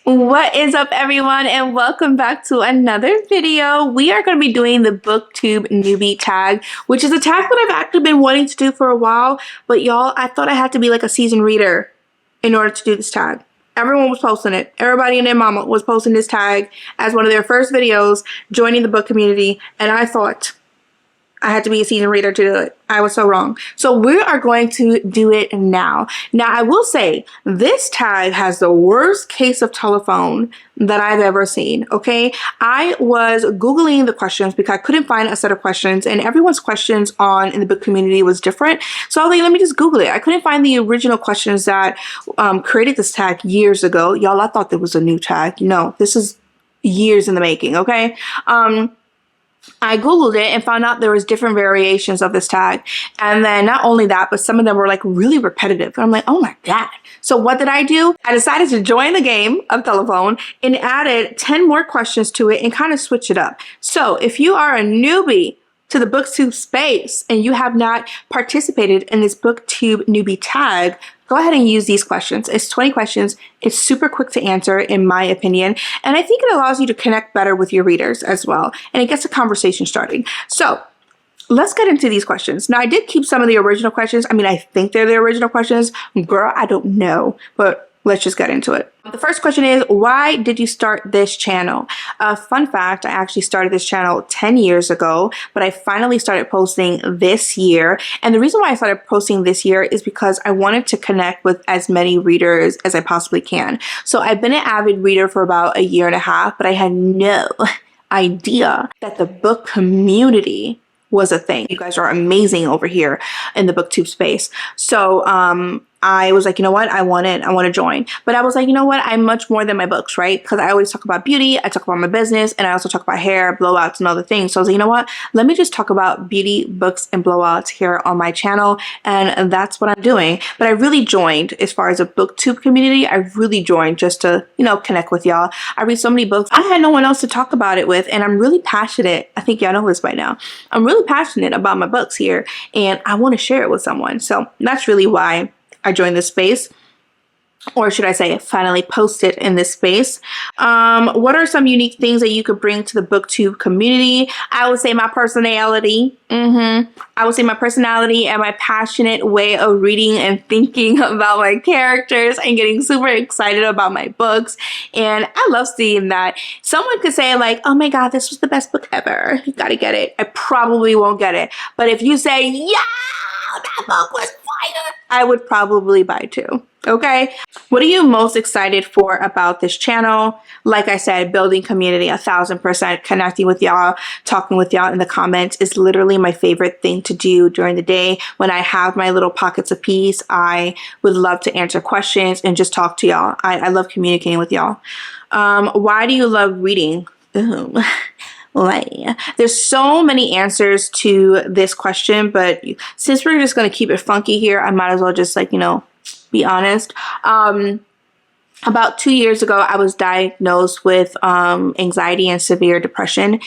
What is up, everyone, and welcome back to another video. We are going to be doing the Booktube Newbie Tag, which is a tag that I've actually been wanting to do for a while, but y'all, I thought I had to be like a seasoned reader in order to do this tag. Everyone was posting it. Everybody and their mama was posting this tag as one of their first videos, joining the book community, and I thought I had to be a seasoned reader to do it. I was so wrong. So we are going to do it now. Now, I will say this tag has the worst case of telephone that I've ever seen, okay? I was Googling the questions because I couldn't find a set of questions, and everyone's questions in the book community was different. So I was like, let me just Google it. I couldn't find the original questions that created this tag years ago. Y'all, I thought there was a new tag. No, this is years in the making, okay? I Googled it and found out there was different variations of this tag. And then not only that, but some of them were like really repetitive. And I'm like, oh my God. So what did I do? I decided to join the game of telephone and added 10 more questions to it and kind of switch it up. So if you are a newbie to the Booktube space and you have not participated in this Booktube Newbie Tag, go ahead and use these questions. It's 20 questions. It's super quick to answer, in my opinion. And I think it allows you to connect better with your readers as well. And it gets a conversation starting. So let's get into these questions. Now, I did keep some of the original questions. I mean, I think they're the original questions. Girl, I don't know. But let's just get into it. The first question is, why did you start this channel? Fun fact, I actually started this channel 10 years ago, but I finally started posting this year. And the reason why I started posting this year is because I wanted to connect with as many readers as I possibly can. So I've been an avid reader for about a year and a half, but I had no idea that the book community was a thing. You guys are amazing over here in the Booktube space. So I was like, you know what? I want to join. But I was like, you know what? I'm much more than my books, right? Because I always talk about beauty, I talk about my business, and I also talk about hair, blowouts, and other things. So I was like, you know what? Let me just talk about beauty, books, and blowouts here on my channel. And that's what I'm doing. But I really joined, as far as a Booktube community, I really joined just to, connect with y'all. I read so many books. I had no one else to talk about it with. And I'm really passionate. I think y'all know this by now. I'm really passionate about my books here. And I want to share it with someone. So that's really why I joined this space, or should I say finally posted in this space. What are some unique things that you could bring to the Booktube community? I would say my personality. I would say my personality and my passionate way of reading and thinking about my characters and getting super excited about my books. And I love seeing that. Someone could say like, oh my God, this was the best book ever. You gotta get it. I probably won't get it. But if you say, yeah, that book was fire, I would probably buy too. Okay. What are you most excited for about this channel? Like I said, building community, 1000%, connecting with y'all, talking with y'all in the comments is literally my favorite thing to do during the day. When I have my little pockets of peace, I would love to answer questions and just talk to y'all. I love communicating with y'all. Why do you love reading? There's so many answers to this question, but since we're just going to keep it funky here, I might as well just be honest. About 2 years ago, I was diagnosed with anxiety and severe depression.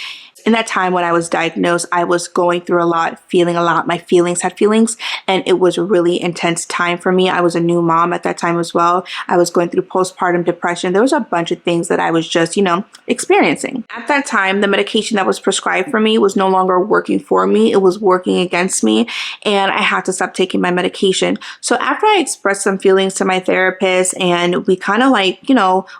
In that time when I was diagnosed, I was going through a lot, feeling a lot. My feelings had feelings, and it was a really intense time for me. I was a new mom at that time as well. I was going through postpartum depression. There was a bunch of things that I was just, experiencing. At that time, the medication that was prescribed for me was no longer working for me. It was working against me, and I had to stop taking my medication. So after I expressed some feelings to my therapist, and we kind of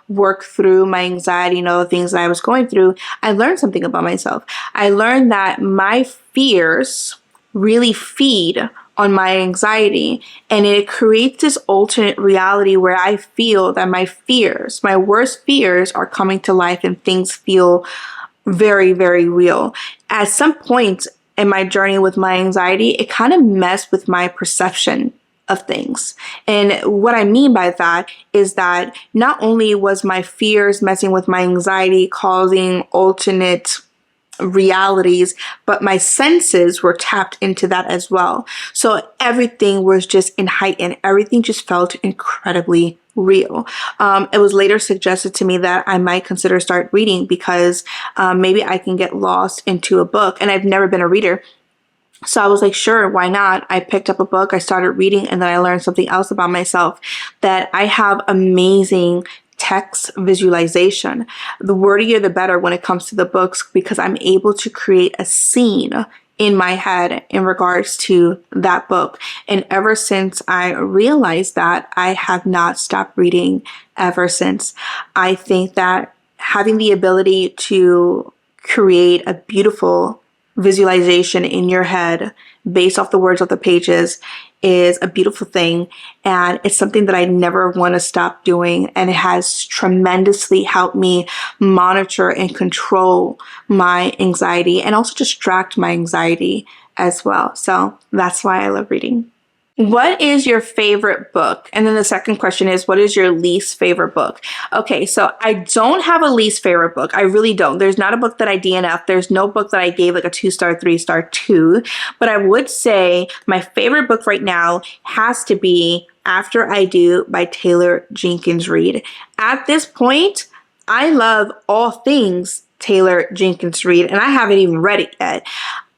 worked through my anxiety and other things that I was going through, I learned something about myself. I learned that my fears really feed on my anxiety, and it creates this alternate reality where I feel that my fears, my worst fears, are coming to life and things feel very, very real. At some point in my journey with my anxiety, it kind of messed with my perception of things. And what I mean by that is that not only was my fears messing with my anxiety, causing alternate realities, but my senses were tapped into that as well. So everything was just in heightened. Everything just felt incredibly real. It was later suggested to me that I might consider start reading because maybe I can get lost into a book. And I've never been a reader. So I was like, sure, why not? I picked up a book, I started reading, and then I learned something else about myself, that I have amazing text visualization. The wordier the better when it comes to the books, because I'm able to create a scene in my head in regards to that book. And ever since I realized that, I have not stopped reading ever since. I think that having the ability to create a beautiful visualization in your head based off the words of the pages is a beautiful thing, and it's something that I never want to stop doing, and it has tremendously helped me monitor and control my anxiety and also distract my anxiety as well. So that's why I love reading. What is your favorite book? And then the second question is, what is your least favorite book? Okay, so I don't have a least favorite book. I really don't. There's not a book that I DNF. There's no book that I gave like a 2-star, 3-star, 2. But I would say my favorite book right now has to be After I Do by Taylor Jenkins Reid. At this point, I love all things Taylor Jenkins Reid, and I haven't even read it yet.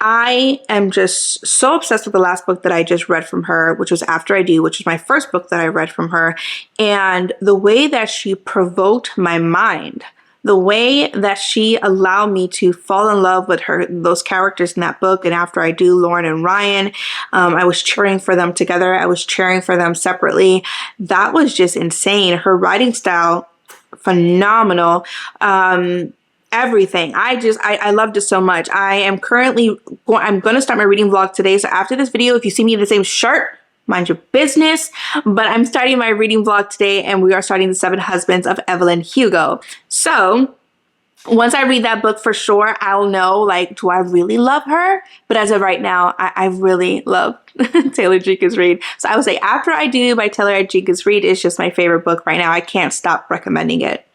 I am just so obsessed with the last book that I just read from her, which was After I Do, which is my first book that I read from her. And the way that she provoked my mind, the way that she allowed me to fall in love with those characters in that book. And After I Do, Lauren and Ryan, I was cheering for them together. I was cheering for them separately. That was just insane. Her writing style, phenomenal. Everything. I loved it so much. I'm going to start my reading vlog today. So after this video, if you see me in the same shirt, mind your business. But I'm starting my reading vlog today, and we are starting The 7 Husbands of Evelyn Hugo. So once I read that book for sure, I'll know, like, do I really love her? But as of right now, I really love Taylor Jenkins Reid. So I would say After I Do by Taylor Jenkins Reid is just my favorite book right now. I can't stop recommending it.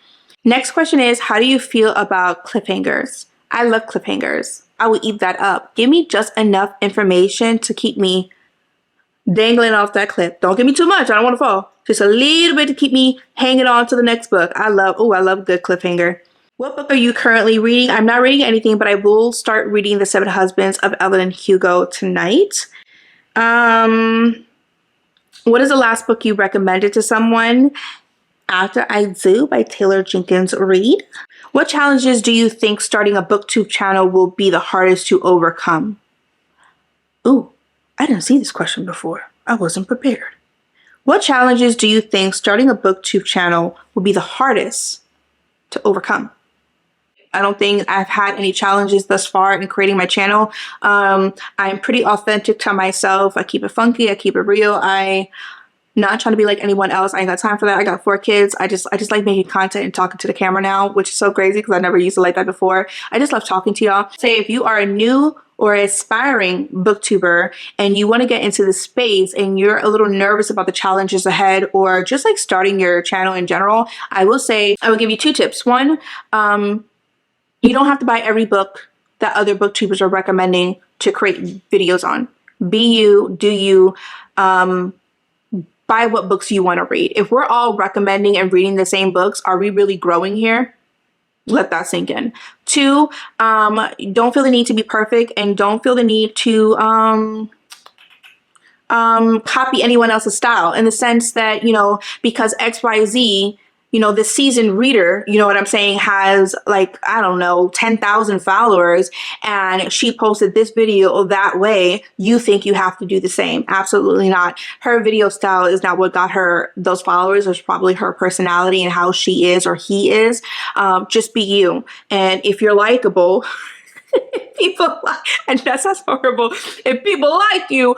Next question is, how do you feel about cliffhangers? I love cliffhangers. I will eat that up. Give me just enough information to keep me dangling off that cliff. Don't give me too much. I don't want to fall. Just a little bit to keep me hanging on to the next book. I love a good cliffhanger. What book are you currently reading? I'm not reading anything, but I will start reading The 7 Husbands of Evelyn Hugo tonight. What is the last book you recommended to someone? After I Do by Taylor Jenkins Reid. What challenges do you think starting a booktube channel will be the hardest to overcome? Ooh, I didn't see this question before. I wasn't prepared. What challenges do you think starting a booktube channel will be the hardest to overcome? I don't think I've had any challenges thus far in creating my channel. I'm pretty authentic to myself. I keep it funky. I keep it real. Not trying to be like anyone else. I ain't got time for that. I got 4 kids. I just like making content and talking to the camera now, which is so crazy because I never used to like that before. I just love talking to y'all. Say if you are a new or aspiring booktuber and you want to get into the space and you're a little nervous about the challenges ahead, or just like starting your channel in general, I will give you 2 tips. One, you don't have to buy every book that other booktubers are recommending to create videos on. Be you, do you, buy what books you want to read. If we're all recommending and reading the same books, are we really growing here? Let that sink in. 2, don't feel the need to be perfect, and don't feel the need to copy anyone else's style, in the sense that, because XYZ, the seasoned reader, you know what I'm saying, has like, I don't know, 10,000 followers, and she posted this video that way, you think you have to do the same. Absolutely not. Her video style is not what got her those followers. It's probably her personality and how she is or he is. Just be you. And if you're likable, and that sounds horrible, if people like you,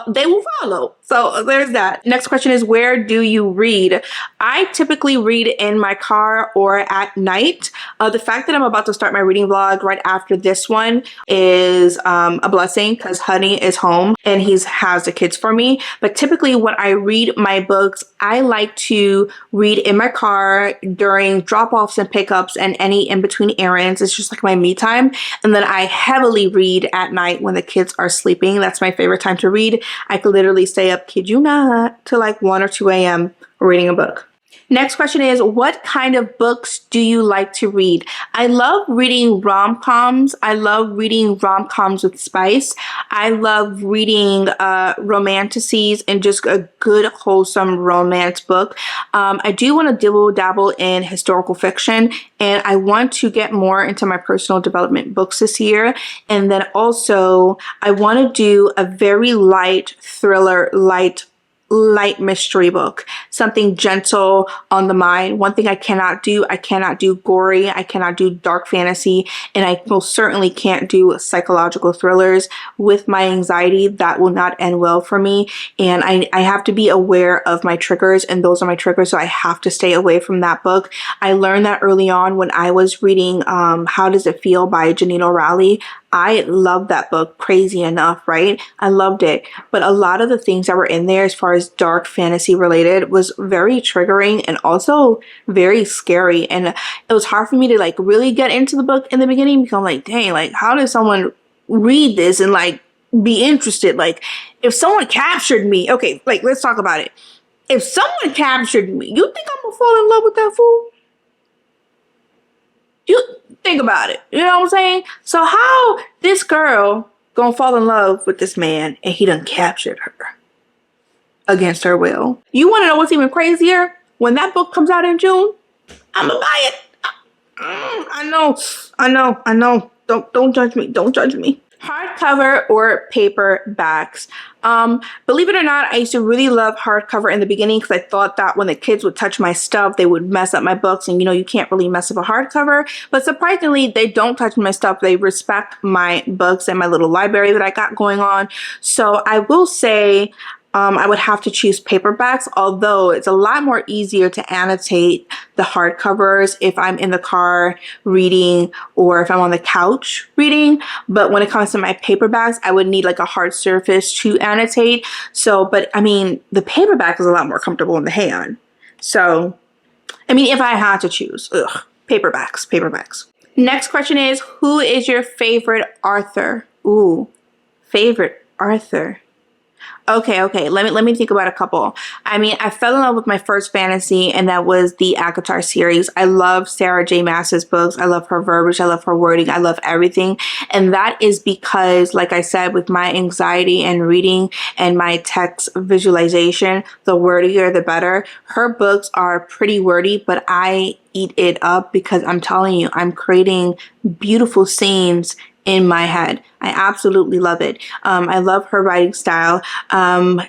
they will follow. So there's that. Next question is, where do you read? I typically read in my car or at night. The fact that I'm about to start my reading vlog right after this one is a blessing, because Honey is home and he has the kids for me. But typically when I read my books, I like to read in my car during drop-offs and pickups and any in-between errands. It's just like my me time. And then I heavily read at night when the kids are sleeping. That's my favorite time to read. I could literally stay up, kid you not, till like 1 or 2 a.m. reading a book. Next question is, what kind of books do you like to read? I love reading rom-coms. I love reading rom-coms with spice. I love reading romanticises and just a good, wholesome romance book. I do want to dibble-dabble in historical fiction, and I want to get more into my personal development books this year. And then also, I want to do a very light thriller, light mystery book, something gentle on the mind. One thing I cannot do gory, I cannot do dark fantasy, and I most certainly can't do psychological thrillers. With my anxiety, that will not end well for me, and I have to be aware of my triggers, and those are my triggers, so I have to stay away from that book. I learned that early on when I was reading How Does It Feel by Janine O'Reilly. I loved that book, crazy enough, right? I loved it. But a lot of the things that were in there as far as dark fantasy related was very triggering and also very scary. And it was hard for me to like really get into the book in the beginning because I'm like, dang, like how does someone read this and like be interested? Like if someone captured me, okay, like let's talk about it. If someone captured me, you think I'm gonna fall in love with that fool? You think about it. You know what I'm saying? So how this girl gonna fall in love with this man and he done captured her against her will? You want to know what's even crazier? When that book comes out in June, I'm gonna buy it. I know. Don't judge me. Don't judge me. Hardcover or paperbacks? Believe it or not, I used to really love hardcover in the beginning because I thought that when the kids would touch my stuff, they would mess up my books. And you know, you can't really mess up a hardcover. But surprisingly, they don't touch my stuff. They respect my books and my little library that I got going on. So I will say I would have to choose paperbacks, although it's a lot more easier to annotate the hardcovers if I'm in the car reading or if I'm on the couch reading. But when it comes to my paperbacks, I would need like a hard surface to annotate. So, but I mean, the paperback is a lot more comfortable in the hand. So, I mean, if I had to choose, paperbacks. Next question is, who is your favorite author? Ooh, favorite author. Okay. Let me think about a couple. I mean, I fell in love with my first fantasy, and that was the ACOTAR series. I love Sarah J. Maas's books. I love her verbiage. I love her wording. I love everything. And that is because, like I said, with my anxiety and reading and my text visualization, the wordier, the better. Her books are pretty wordy, but I eat it up because I'm telling you, I'm creating beautiful scenes in my head. I absolutely love it. I love her writing style.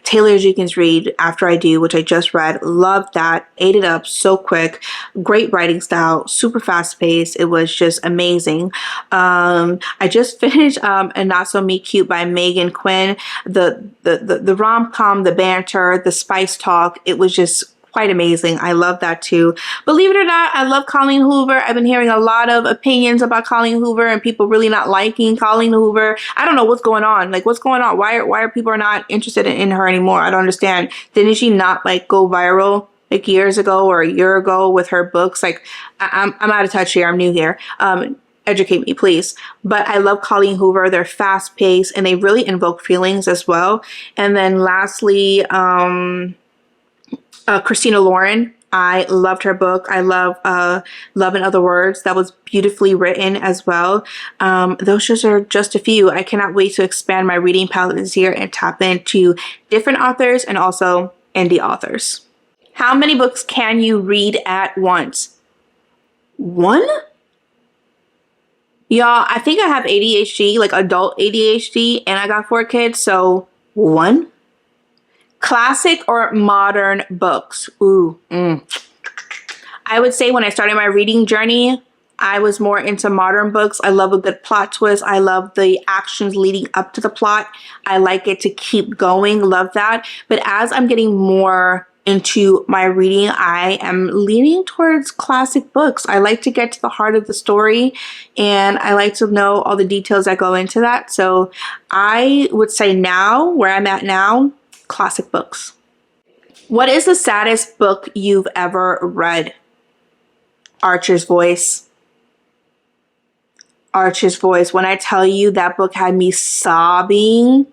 Taylor Jenkins Reid, After I Do, which I just read, loved that. Ate it up so quick. Great writing style, super fast paced. It was just amazing. I just finished A Not So Meet Cute by Megan Quinn. The rom-com, the banter, the spice talk. It was just quite amazing. I love that too. Believe it or not, I love Colleen Hoover. I've been hearing a lot of opinions about Colleen Hoover and people really not liking Colleen Hoover. I don't know what's going on. Like, what's going on? Why are people not interested in her anymore? I don't understand. Didn't she not like go viral like years ago or a year ago with her books? Like, I'm out of touch here. I'm new here. Educate me, please. But I love Colleen Hoover. They're fast paced and they really invoke feelings as well. And then lastly, Christina Lauren. I loved her book. I love Love in Other Words. That was beautifully written as well. Those just are just a few. I cannot wait to expand my reading palette this year and tap into different authors and also indie authors. How many books can you read at once? One? Y'all, I think I have ADHD, like adult ADHD, and I got 4 kids, so one? Classic or modern books? Ooh. I would say when I started my reading journey, I was more into modern books. I love a good plot twist. I love the actions leading up to the plot. I like it to keep going. Love that. But as I'm getting more into my reading, I am leaning towards classic books. I like to get to the heart of the story and I like to know all the details that go into that. So I would say now, where I'm at now, classic books. What is the saddest book you've ever read? Archer's Voice. Archer's Voice. When I tell you that book had me sobbing.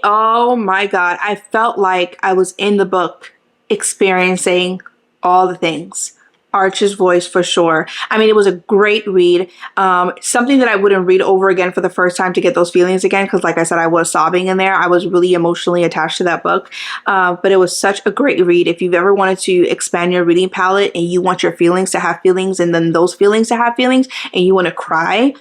Oh my God. I felt like I was in the book. experiencing all the things. Arch's voice for sure. I mean, it was a great read. Something that I wouldn't read over again for the first time to get those feelings again, because like I said, I was sobbing in there. I was really emotionally attached to that book. But it was such a great read. If you've ever wanted to expand your reading palette and you want your feelings to have feelings and then those feelings to have feelings and you want to cry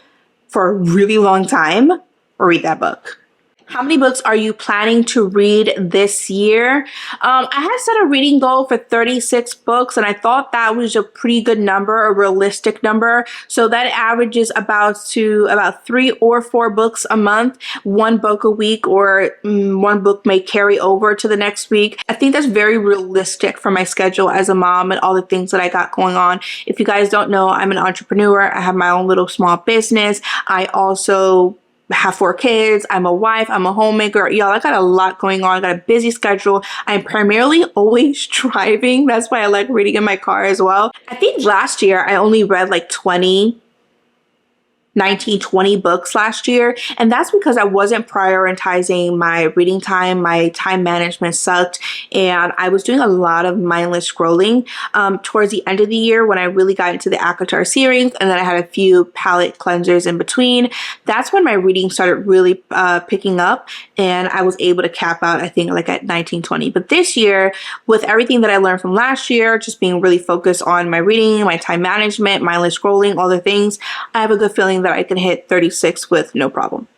for a really long time, read that book. How many books are you planning to read this year? I had set a reading goal for 36 books, and I thought that was a pretty good number, a realistic number. So that averages about 3 or 4 books a month, 1 book a week, or 1 book may carry over to the next week. I think that's very realistic for my schedule as a mom and all the things that I got going on. If you guys don't know, I'm an entrepreneur. I have my own little small business. I also have 4 kids. I'm a wife. I'm a homemaker. Y'all, I got a lot going on. I got a busy schedule. I'm primarily always driving. That's why I like reading in my car as well. I think last year I only read like 20 books last year, and that's because I wasn't prioritizing my reading time. My time management sucked, and I was doing a lot of mindless scrolling towards the end of the year when I really got into the Akatar series, and then I had a few palette cleansers in between. That's when my reading started really picking up, and I was able to cap out, I think, like at 19-20. But this year, with everything that I learned from last year, just being really focused on my reading, my time management, mindless scrolling, all the things, I have a good feeling that I can hit 36 with no problem.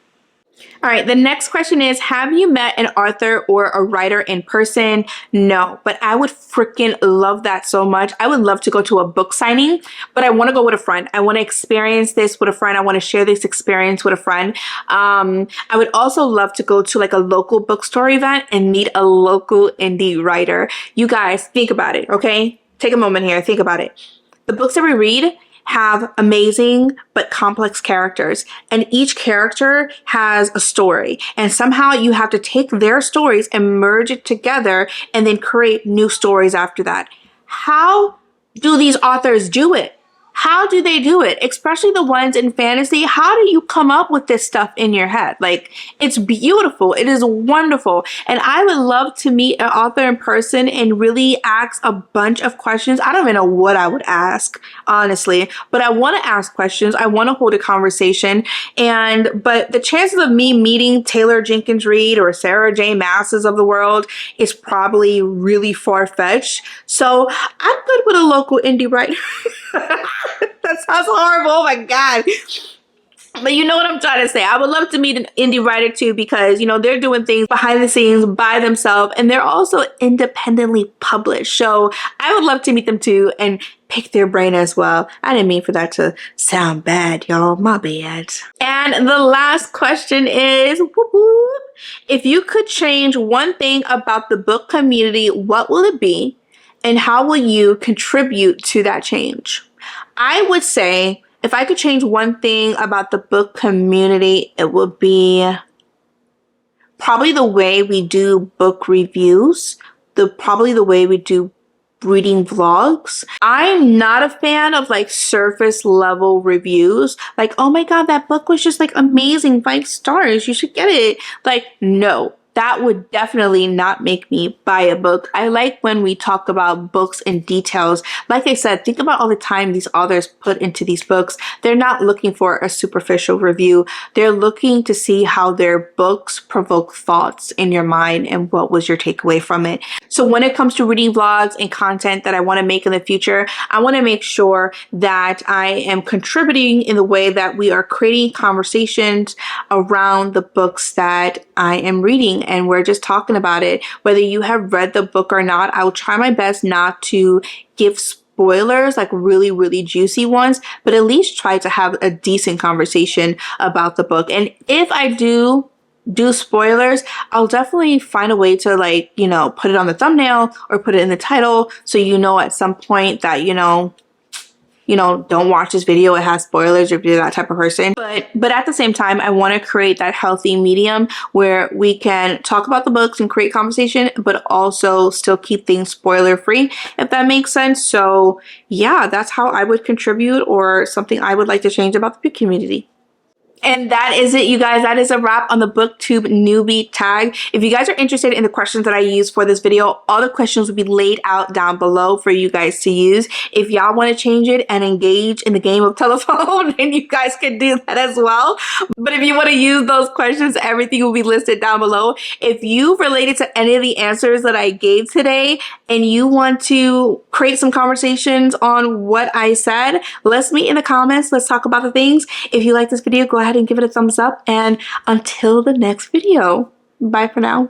All right, the next question is, have you met an author or a writer in person? No, but I would freaking love that so much. I would love to go to a book signing, but I want to go with a friend. I want to experience this with a friend. I want to share this experience with a friend. I would also love to go to like a local bookstore event and meet a local indie writer. You guys, think about it, okay? Take a moment here, think about it. The books that we read have amazing but complex characters, and each character has a story, and somehow you have to take their stories and merge it together and then create new stories after that. How do these authors do it? How do they do it? Especially the ones in fantasy. How do you come up with this stuff in your head? Like, it's beautiful. It is wonderful. And I would love to meet an author in person and really ask a bunch of questions. I don't even know what I would ask, honestly, but I want to ask questions. I want to hold a conversation. But the chances of me meeting Taylor Jenkins Reid or Sarah J. Maas's of the world is probably really far-fetched. So I'm good with a local indie writer. That sounds horrible. Oh my God. But you know what I'm trying to say. I would love to meet an indie writer too, because, you know, they're doing things behind the scenes by themselves, and they're also independently published. So I would love to meet them too and pick their brain as well. I didn't mean for that to sound bad, y'all. My bad. And the last question is, if you could change one thing about the book community, what will it be? And how will you contribute to that change? I would say if I could change one thing about the book community, it would be probably the way we do book reviews, probably the way we do reading vlogs. I'm not a fan of like surface level reviews. Like, oh my God, that book was just like amazing, 5 stars, you should get it. Like, no. That would definitely not make me buy a book. I like when we talk about books in details. Like I said, think about all the time these authors put into these books. They're not looking for a superficial review. They're looking to see how their books provoke thoughts in your mind and what was your takeaway from it. So when it comes to reading vlogs and content that I want to make in the future, I want to make sure that I am contributing in the way that we are creating conversations around the books that I am reading, and we're just talking about it. Whether you have read the book or not, I will try my best not to give spoilers, like really, really juicy ones, but at least try to have a decent conversation about the book. And if I do spoilers, I'll definitely find a way to, like, you know, put it on the thumbnail or put it in the title, so you know at some point that, you know, don't watch this video, it has spoilers, if you're that type of person. But at the same time, I want to create that healthy medium where we can talk about the books and create conversation, but also still keep things spoiler free, if that makes sense. So yeah, that's how I would contribute, or something I would like to change about the book community. And that is it, you guys. That is a wrap on the Booktube Newbie Tag. If you guys are interested in the questions that I used for this video, all the questions will be laid out down below for you guys to use. If y'all want to change it and engage in the game of telephone, then you guys can do that as well. But if you want to use those questions, everything will be listed down below. If you related to any of the answers that I gave today and you want to create some conversations on what I said, let's meet in the comments. Let's talk about the things. If you like this video, go ahead and give it a thumbs up. And until the next video, bye for now.